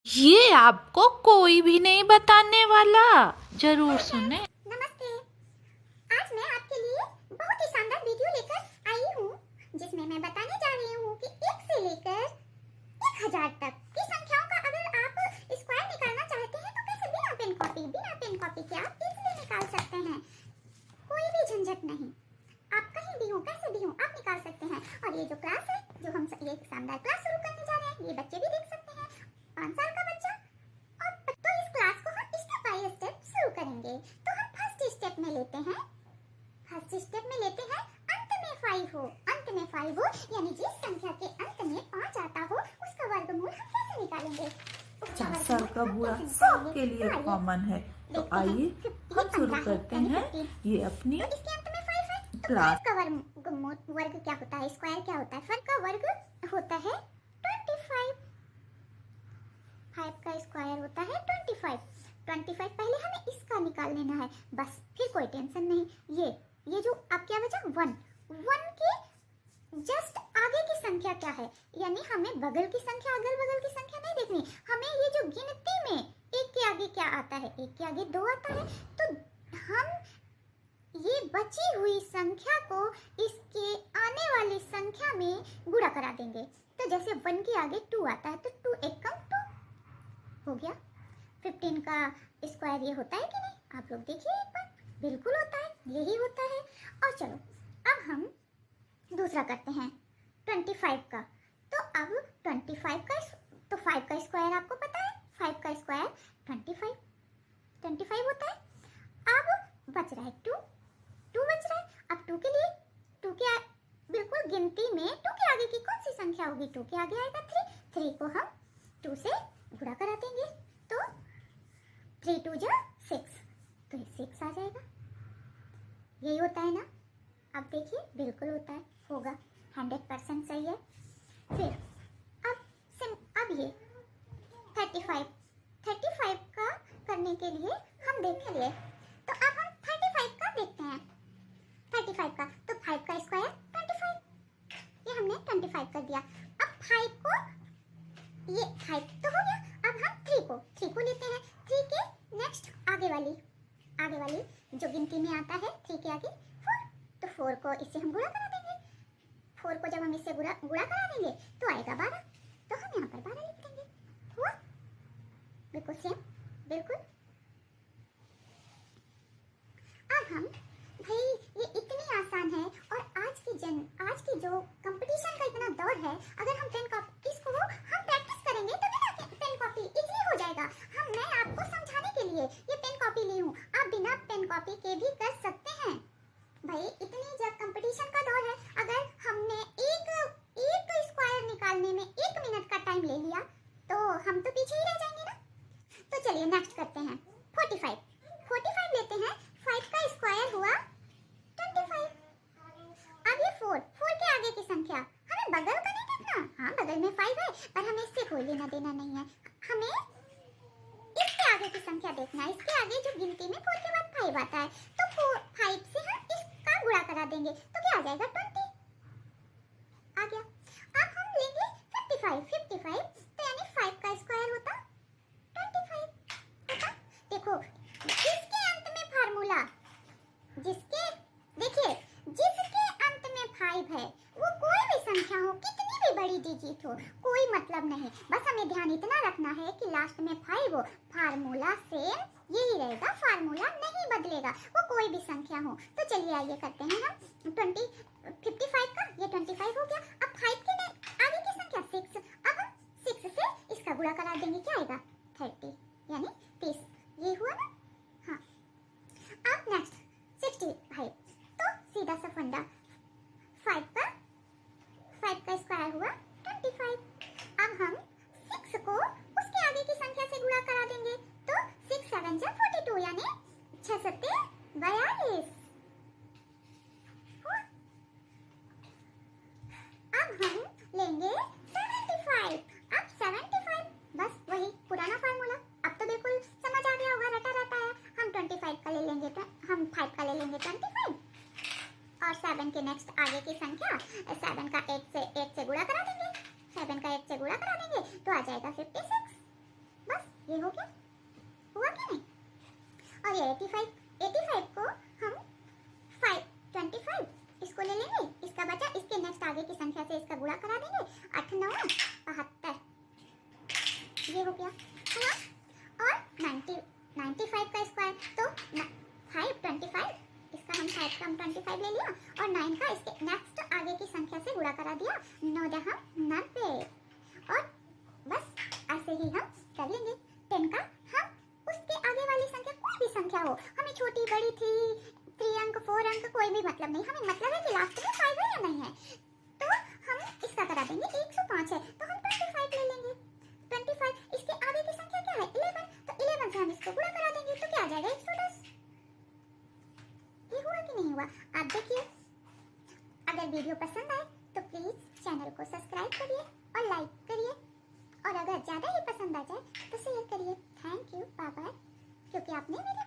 ये आपको कोई भी नहीं बताने वाला। जरूर सुने। नमस्ते। आज मैं आपके लिए बहुत ही शानदार वीडियो लेकर आई हूँ जिसमें मैं बताने जा रही हूँ कि 1 से लेकर 1000 तक की संख्याओं का अगर आप स्क्वायर निकालना चाहते हैं तो कैसे बिना पेन कॉपी के आप इजीली निकाल सकते हैं। कोई भी झंझट नहीं, आप कहीं भी हो कैसे भी हो आप निकाल सकते हैं। और ये जो क्लास है जो हम ये शानदार क्लास शुरू करने जा रहे हैं, ये बच्चे भी देख सकते हैं, 5 साल का बच्चा। और तो इस क्लास को हम स्टेप बाय स्टेप शुरू करेंगे। तो हम फर्स्ट स्टेप में लेते हैं अंत में 5 हो यानी जिस संख्या के अंत में 5 आता हो उसका वर्गमूल हम कैसे निकालेंगे। 50 साल का बूढ़ा सबके लिए कॉमन है। तो आइए हम शुरू करते हैं। ये अपनी तो इसके अंत में 5 है तो क्लास 5 का वर्ग क्या होता है, स्क्वायर क्या होता है, 5 का वर्ग होता है 25। 5 का स्क्वायर होता है 25 पहले हमें इसका निकाल लेना है, बस फिर कोई टेंशन नहीं। ये जो अब क्या बचा 1 के जस्ट आगे की संख्या क्या है, यानी हमें बगल की संख्या अगल बगल की संख्या नहीं देखनी, हमें ये जो गिनती में 1 के आगे क्या आता है, 1 के आगे 2 आता है, तो हम ये बची हुई संख्या को इसके आने वाली संख्या में गुणा करा देंगे। तो जैसे 1 के आगे 2 आता है तो 2 एक कम 2 हो गया। 15 का स्क्वायर ये होता है कि नहीं, आप लोग देखिए एक बार, बिल्कुल होता है, यही होता है। और चलो अब हम दूसरा करते हैं 25 का। तो अब 25 का तो 5 का स्क्वायर आपको पता है, 5 का स्क्वायर 25 होता है। अब बच रहा है 2 बच रहा है। अब 2 के लिए 2 के बिल्कुल गिनती में 2 के आगे की कौन सी संख्या होगी, 2 के आगे आएगा 3 को हम 2 से गुणा करा देंगे तो 3 2 जा 6, तो 6 आ जाएगा। यही होता है ना, अब देखिए बिल्कुल होता है, होगा 100% सही है। फिर अब ये 35 का करने के लिए हम देखेंगे, तो अब हम 35 का देखते हैं। 35 का तो 5 का स्क्वायर 25, ये हमने 25 कर दिया। अब 5 को ये 5 तो हो गया। अब हम 3 को लेते हैं, 3 के नेक्स्ट आगे वाली जो गिनती में आता है 3 के आगे 4, तो 4 को इससे हम गुणा करा देंगे। 4 को जब हम इससे गुणा करा देंगे तो आएगा 12, तो हम यहाँ पर 12 लिख देंगे। हुआ बिल्कुल सेम, बिल्कुल। अब हम भाई ये इतनी आसान है, और आज की जो कंपटीशन का इतना दौर है, अगर हम इसको हम प्रैक्टिस करेंगे तो बिना पेन कॉपी इजीली हो जाएगा। मैं आपको समझाने के लिए ये पेन कॉपी ली हूँ, आप बिना पेन कॉपी के भी कर सकते हैं। भाई इतनी जब कंपटीशन का दौर है, अगर हमने एक स्क्वायर निकालने में 1 मिनट का टाइम ले लिया तो हम तो पीछे ही रह जाएंगे ना। तो चलिए नेक्स्ट करते हैं 45 लेते हैं। 5 का स्क्वायर हुआ 25। अब ये 4 के आगे की संख्या, हमें बगल का नहीं देखना, हाँ बगल में 5 है पर हमें इससे कोई लेना देना नहीं है, हमें इसके आगे की संख्या देखना है। इसके आगे जो गिनती में 4 के बाद 5 आता है, तो 5 से हम इसका गुणा करा देंगे तो क्या आ जाएगा 20 आ गया। अब हम लेंगे 55 तो यानी 5 का स्क्वायर होता 25 होता। देखो जिसके अंत में फार्मूला जिसके अंत में 5 है वो कोई भी संख्या हो, कितनी भी बड़ी डिजिट हो, कोई मतलब नहीं, बस हमें ध्यान इतना रखना है कि लास्ट में 5 हो, फार्मूला सेम यही रहेगा, फार्मूला नहीं बदलेगा, वो कोई भी संख्या हो। तो चलिए आइए करते हैं हम 55 का, ये 25 हो गया। अब 5 के आगे की संख्या 6, अब हम 6 से इसका गुणा करा देंगे, क्या आएगा 30 यानी 30, ये हुआ ना। हाँ अब नेक्स्ट 65, तो सीधा सा फंडा 5 का स्क्वायर हुआ 25। अब हम 6 को उसके आगे की संख्या से गुणा करा देंगे तो 6 7 जा 42 यानी 6 7 42। अब हम लेंगे 75। अब 75 बस वही पुराना फार्मूला, अब तो बिल्कुल समझ आ गया होगा, रटा है। हम 25 का ले लेंगे, हम 5 का ले लेंगे 25, और 7 के नेक्स्ट आगे की संख्या 7 का 8 से गुणा करा देंगे, 7 का 8 से गुणा करा देंगे तो आ जाएगा 56। और ये 85 को हम 25 इसको ले लेंगे, इसका बचा, इसके नेक्स्ट आगे की संख्या से इसका गुणा करा देंगे, 8 9 72, ये हो गया है ना। और 95 का स्क्वायर तो 525, इसका हम 5 का 25 ले लिया और 9 का इसके नेक्स्ट आगे की संख्या से गुणा करा दिया, 9 दहा 90। और बस ऐसे ही हम कर लेंगे। 10 का हम उसके आगे वाली संख्या कोई भी संख्या हो, हमें छोटी बड़ी 3 अंक 4 अंक कोई भी मतलब नहीं, हमें मतलब है कि लास्ट में 5 है या नहीं है। तो हम इसका करा देंगे, 105 है तो हम 25 ले लेंगे। 25 इसके आगे की संख्या क्या है 11, तो 11 से हम इसको गुणा करा देंगे तो क्या आ जाएगा 110। ये हुआ कि नहीं हुआ आप देखिए। अगर वीडियो पसंद आए तो प्लीज चैनल को सब्सक्राइब करिए और लाइक करिए, और अगर ज़्यादा ही पसंद आ जाए तो शेयर करिए। थैंक यू, बाय बाय, क्योंकि आपने मेरे